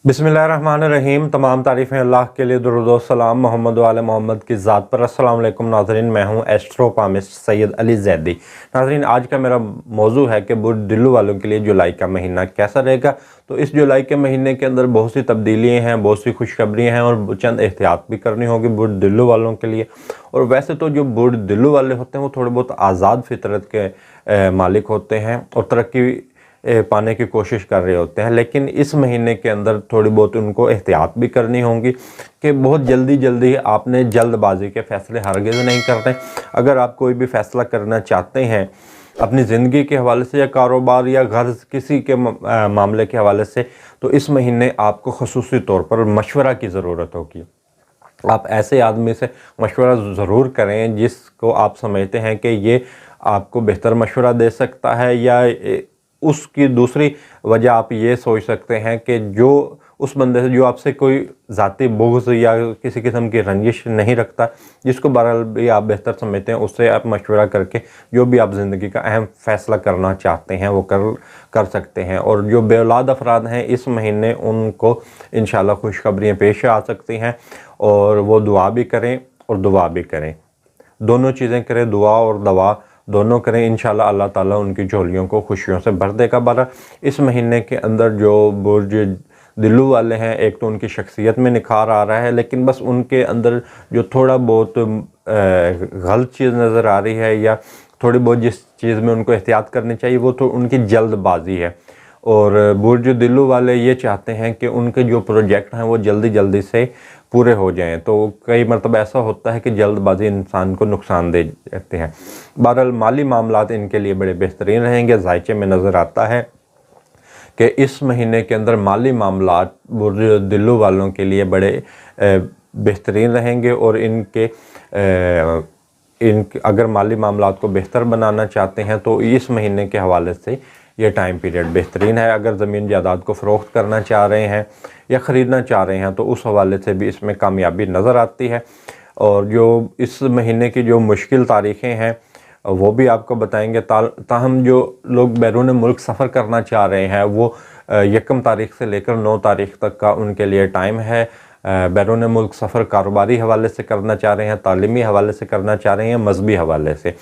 बिस्मिल्लाहिर्रहमानिर्रहीम। तमाम तारीफ़ें अल्लाह के लिए, दुरूद व सलाम मोहम्मद वाले मोहम्मद की ज़ात पर। अस्सलाम वालेकुम नाज़रीन, मैं हूँ एस्ट्रोपामिस्ट सैयद अली ज़ैदी। नाज़रीन, आज का मेरा मौजू है कि बुर्द-दिल्लू वालों के लिए जुलाई का महीना कैसा रहेगा। तो इस जुलाई के महीने के अंदर बहुत सी तब्दीलियाँ हैं, बहुत सी खुशखबरियाँ हैं और चंद एहतियात भी करनी होगी बुर्द-दिल्लू वालों के लिए। और वैसे तो जो बुर्द-दिल्लू वाले होते हैं वो थोड़े बहुत आज़ाद फितरत के मालिक होते हैं और तरक्की पाने की कोशिश कर रहे होते हैं, लेकिन इस महीने के अंदर थोड़ी बहुत उनको एहतियात भी करनी होगी कि बहुत जल्दी आपने जल्दबाजी के फ़ैसले हरगिज़ नहीं करने। अगर आप कोई भी फ़ैसला करना चाहते हैं अपनी ज़िंदगी के हवाले से या कारोबार या गर्ज़ किसी के मामले के हवाले से, तो इस महीने आपको ख़ुसूसी तौर पर मशवरा की ज़रूरत होगी। आप ऐसे आदमी से मशवरा ज़रूर करें जिसको आप समझते हैं कि ये आपको बेहतर मशवरा दे सकता है, या उसकी दूसरी वजह आप ये सोच सकते हैं कि जो उस बंदे से जो आपसे कोई ज़ाती बुग़्ज़ या किसी किस्म की रंजिश नहीं रखता, जिसको बहरहाल भी आप बेहतर समझते हैं, उससे आप मशवरा करके जो भी आप ज़िंदगी का अहम फ़ैसला करना चाहते हैं वो कर सकते हैं। और जो बेऔलाद अफराद हैं इस महीने उनको इंशाअल्लाह खुशखबरियाँ पेश आ सकती हैं, और वो दुआ भी करें और दुआ भी करें, दोनों चीज़ें करें, दुआ और दवा दोनों करें। इंशाअल्लाह अल्लाह ताला उनकी झोलियों को खुशियों से भर देगा। बहरहाल इस महीने के अंदर जो बुर्द-दिल्लू वाले हैं, एक तो उनकी शख्सियत में निखार आ रहा है, लेकिन बस उनके अंदर जो थोड़ा बहुत गलत चीज़ नज़र आ रही है या थोड़ी बहुत जिस चीज़ में उनको एहतियात करनी चाहिए वो तो उनकी जल्दबाजी है। और बुर्द-दिल्लू वाले ये चाहते हैं कि उनके जो प्रोजेक्ट हैं वो जल्दी से पूरे हो जाएं। तो कई मरतबा ऐसा होता है कि जल्दबाजी इंसान को नुकसान दे देते हैं। बहरहाल माली मामलात इनके लिए बड़े बेहतरीन रहेंगे। ज़ायचे में नज़र आता है कि इस महीने के अंदर माली मामलात बुर्द-दिल्लू वालों के लिए बड़े बेहतरीन रहेंगे, और अगर माली मामलात को बेहतर बनाना चाहते हैं तो इस महीने के हवाले से ये टाइम पीरियड बेहतरीन है। अगर ज़मीन जायदाद को फ़रोख्त करना चाह रहे हैं या ख़रीदना चाह रहे हैं तो उस हवाले से भी इसमें कामयाबी नज़र आती है। और जो इस महीने की जो मुश्किल तारीख़ें हैं वो भी आपको बताएंगे। ताहम जो लोग बैरून मुल्क सफ़र करना चाह रहे हैं वो 1 तारीख़ से लेकर 9 तारीख़ तक का उनके लिए टाइम है। बैरून मुल्क सफ़र कारोबारी हवाले से करना चाह रहे हैं, तालीमी हवाले से करना चाह रहे हैं, मजहबी हवाले से,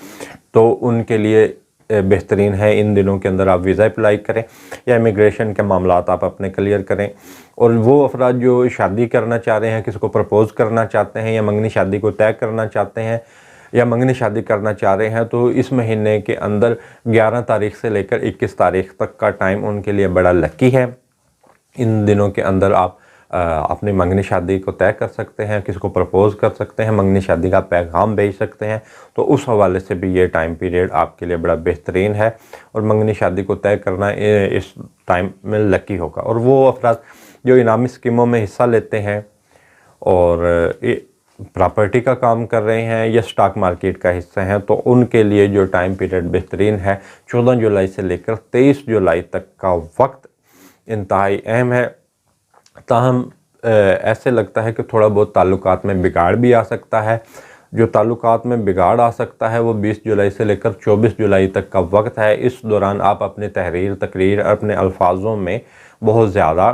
तो उनके लिए बेहतरीन है इन दिनों के अंदर आप वीज़ा अप्लाई करें या इमिग्रेशन के मामलात आप अपने क्लियर करें। और वो अफराद जो शादी करना चाह रहे हैं, किसी को प्रपोज़ करना चाहते हैं या मंगनी शादी को तय करना चाहते हैं या मंगनी शादी करना चाह रहे हैं, तो इस महीने के अंदर 11 तारीख़ से लेकर 21 तारीख़ तक का टाइम उनके लिए बड़ा लकी है। इन दिनों के अंदर आप अपनी मंगनी शादी को तय कर सकते हैं, किसी को प्रपोज़ कर सकते हैं, मंगनी शादी का पैगाम भेज सकते हैं। तो उस हवाले से भी ये टाइम पीरियड आपके लिए बड़ा बेहतरीन है, और मंगनी शादी को तय करना इस टाइम में लकी होगा। और वो अफराद जो इनामी स्कीमों में हिस्सा लेते हैं और प्रॉपर्टी का काम कर रहे हैं या स्टॉक मार्केट का हिस्सा हैं, तो उनके लिए जो टाइम पीरियड बेहतरीन है 14 जुलाई से लेकर 23 जुलाई तक का वक्त इंतहाई अहम है। ताहम ऐसे लगता है कि थोड़ा बहुत ताल्लुकात में बिगाड़ भी आ सकता है। जो ताल्लुकात में बिगाड़ आ सकता है वो 20 जुलाई से लेकर 24 जुलाई तक का वक्त है। इस दौरान आप अपनी तकरीर अपने अल्फाजों में बहुत ज़्यादा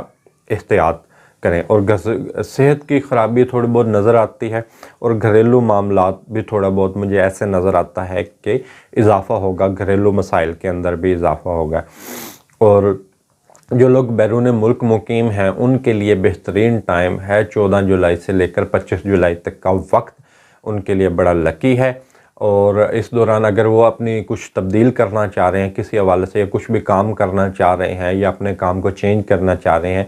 एहतियात करें। और सेहत की ख़राबी थोड़ी बहुत नज़र आती है, और घरेलू मामलात भी थोड़ा बहुत मुझे ऐसे नज़र आता है कि इजाफ़ा होगा, घरेलू मसाइल के अंदर भी इजाफ़ा होगा। और जो लोग बैरून मुल्क मुकीम हैं उनके लिए बेहतरीन टाइम है 14 जुलाई से लेकर 25 जुलाई तक का वक्त उनके लिए बड़ा लकी है। और इस दौरान अगर वो अपनी कुछ तब्दील करना चाह रहे हैं किसी हवाले से, या कुछ भी काम करना चाह रहे हैं या अपने काम को चेंज करना चाह रहे हैं,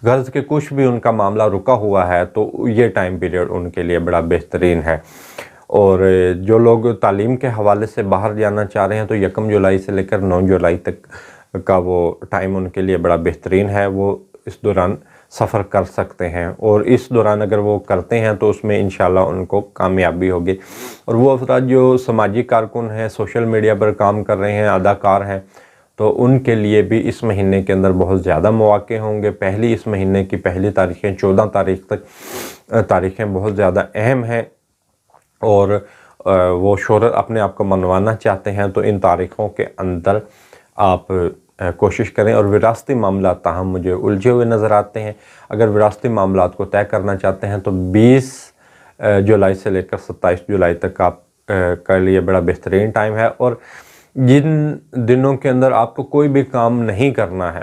गर्ज़ के कुछ भी उनका मामला रुका हुआ है, तो ये टाइम पीरियड उनके लिए बड़ा बेहतरीन है। और जो लोग तालीम के हवाले से बाहर जाना चाह रहे हैं तो 1 जुलाई से लेकर 9 जुलाई तक का वो टाइम उनके लिए बड़ा बेहतरीन है। वो इस दौरान सफ़र कर सकते हैं, और इस दौरान अगर वो करते हैं तो उसमें इंशाल्लाह उनको कामयाबी होगी। और वो अफराद जो समाजी कारकुन हैं, सोशल मीडिया पर काम कर रहे हैं, अदाकार हैं, तो उनके लिए भी इस महीने के अंदर बहुत ज़्यादा मौक़े होंगे। इस महीने की पहली तारीख़ें 14 तारीख़ तक तारीख़ें बहुत ज़्यादा अहम हैं, और वो शोहरत अपने आप को मनवाना चाहते हैं तो इन तारीख़ों के अंदर आप کوشش کریں، اور وراثتی معاملات تاہم مجھے الجھے ہوئے نظر آتے ہیں۔ اگر وراثتی معاملات کو طے کرنا چاہتے ہیں تو 20 جولائی سے لے کر 27 جولائی تک آپ کے لیے بڑا بہترین ٹائم ہے، اور جن دنوں کے اندر آپ کو کوئی بھی کام نہیں کرنا ہے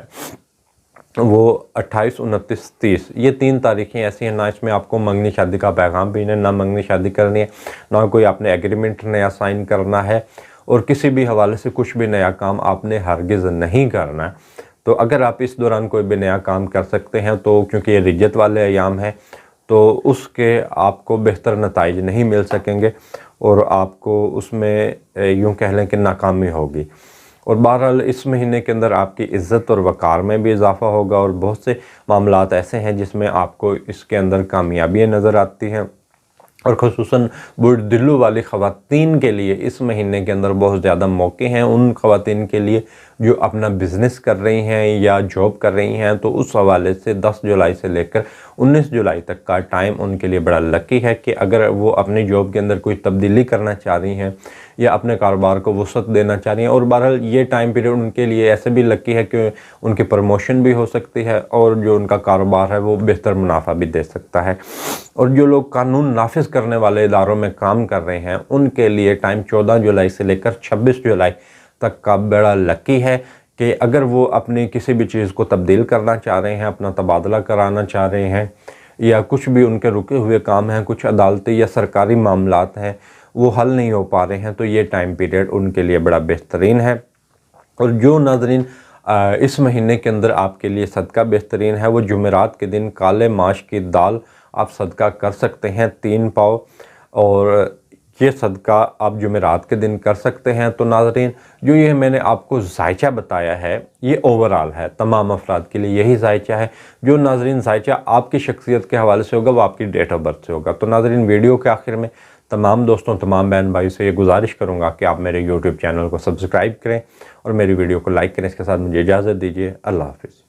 وہ 28، 29، 30 یہ 3 تاریخیں ایسی ہیں، نہ اس میں آپ کو منگنی شادی کا پیغام بھیجنا ہے، نہ منگنی شادی کرنی ہے، نہ کوئی آپ نے ایگریمنٹ نیا سائن کرنا ہے، اور کسی بھی حوالے سے کچھ بھی نیا کام آپ نے ہرگز نہیں کرنا ہے۔ تو اگر آپ اس دوران کوئی بھی نیا کام کر سکتے ہیں تو کیونکہ یہ رجت والے ایام ہیں تو اس کے آپ کو بہتر نتائج نہیں مل سکیں گے، اور آپ کو اس میں یوں کہہ لیں کہ ناکامی ہوگی۔ اور بہرحال اس مہینے کے اندر آپ کی عزت اور وقار میں بھی اضافہ ہوگا، اور بہت سے معاملات ایسے ہیں جس میں آپ کو اس کے اندر کامیابیاں نظر آتی ہیں، اور خصوصاً بڑھ دلو والی خواتین کے لیے اس مہینے کے اندر بہت زیادہ موقع ہیں۔ ان خواتین کے لیے جو اپنا بزنس کر رہی ہیں یا جاب کر رہی ہیں، تو اس حوالے سے 10 جولائی سے لے کر 19 جولائی تک کا ٹائم ان کے لیے بڑا لکی ہے کہ اگر وہ اپنی جاب کے اندر کوئی تبدیلی کرنا چاہ رہی ہیں یا اپنے کاروبار کو وسعت دینا چاہ رہی ہیں، اور بہرحال یہ ٹائم پیریڈ ان کے لیے ایسے بھی لکی ہے کہ ان کی پروموشن بھی ہو سکتی ہے، اور جو ان کا کاروبار ہے وہ بہتر منافع بھی دے سکتا ہے۔ اور جو لوگ قانون نافذ کرنے والے اداروں میں کام کر رہے ہیں ان کے لیے ٹائم 14 جولائی سے لے کر 26 جولائی تک کا بڑا لکی ہے کہ اگر وہ اپنی کسی بھی چیز کو تبدیل کرنا چاہ رہے ہیں، اپنا تبادلہ کرانا چاہ رہے ہیں، یا کچھ بھی ان کے رکے ہوئے کام ہیں، کچھ عدالتی یا سرکاری معاملات ہیں وہ حل نہیں ہو پا رہے ہیں، تو یہ ٹائم پیریڈ ان کے لیے بڑا بہترین ہے۔ اور جو ناظرین اس مہینے کے اندر آپ کے لیے صدقہ بہترین ہے، وہ جمعرات کے دن کالے ماش کی دال آپ صدقہ کر سکتے ہیں 3 پاؤ، اور یہ صدقہ آپ جمعرات کے دن کر سکتے ہیں۔ تو ناظرین جو یہ میں نے آپ کو ذائچہ بتایا ہے یہ اوورال ہے، تمام افراد کے لیے یہی ذائچہ ہے۔ جو ناظرین ذائچہ آپ کی شخصیت کے حوالے سے ہوگا وہ آپ کی ڈیٹ آف برتھ سے ہوگا۔ تو ناظرین ویڈیو کے آخر میں تمام دوستوں، تمام بہن بھائی سے یہ گزارش کروں گا کہ آپ میرے یوٹیوب چینل کو سبسکرائب کریں اور میری ویڈیو کو لائک کریں۔ اس کے ساتھ مجھے اجازت دیجیے، اللہ حافظ۔